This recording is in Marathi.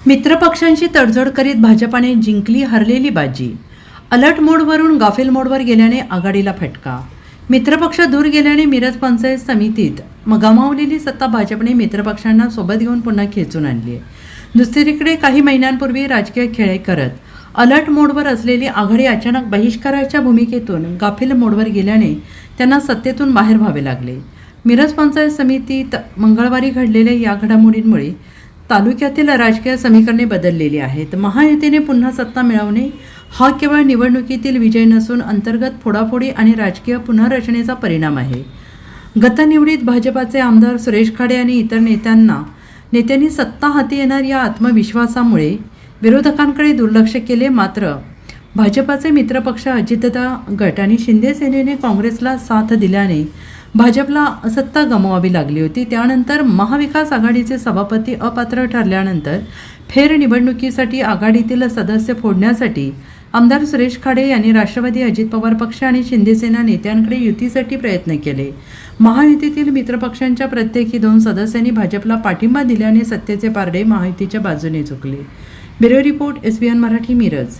मित्रपक्षांशी तडजोड करीत भाजपाने जिंकली हरलेली बाजी. अलर्ट मोडवरून गाफील मोडवर गेल्याने आघाडीला फटका. मित्रपक्ष दूर गेल्याने मिरज पंचायत समितीत गमावलेली सत्ता भाजपने मित्रपक्षांना सोबत घेऊन पुन्हा खेचून आणली आहे. दुसरीकडे काही महिन्यांपूर्वी राजकीय खेळ करत अलर्ट मोडवर असलेली आघाडी अचानक बहिष्काराच्या भूमिकेतून गाफील मोडवर गेल्याने त्यांना सत्तेतून बाहेर व्हावे लागले. मिरज पंचायत समितीत मंगळवारी घडलेल्या या घडामोडींमुळे तालुक्यातील राजकीय समीकरणे बदललेली आहेत. महायुतीने पुन्हा सत्ता मिळवणे हा केवळ निवडणुकीतील विजय नसून अंतर्गत फोडाफोडी आणि राजकीय पुनर्रचनेचा परिणाम आहे. गतनिवडीत भाजपाचे आमदार सुरेश खाडे आणि इतर नेत्यांनी सत्ता हाती येणार या आत्मविश्वासामुळे विरोधकांकडे दुर्लक्ष केले. मात्र भाजपाचे मित्रपक्ष अजितदा गट आणि शिंदे सेनेने काँग्रेसला साथ दिल्याने भाजपला सत्ता गमवावी लागली होती. त्यानंतर महाविकास आघाडीचे सभापती अपात्र ठरल्यानंतर फेरनिवडणुकीसाठी आघाडीतील सदस्य फोडण्यासाठी आमदार सुरेश खाडे यांनी राष्ट्रवादी, अजित पवार पक्ष आणि शिंदेसेना नेत्यांकडे युतीसाठी प्रयत्न केले. महायुतीतील मित्रपक्षांच्या प्रत्येकी 2 सदस्यांनी भाजपला पाठिंबा दिल्याने सत्तेचे पारडे महायुतीच्या बाजूने झुकले. Bureau report, SBN Marathi, Miraj.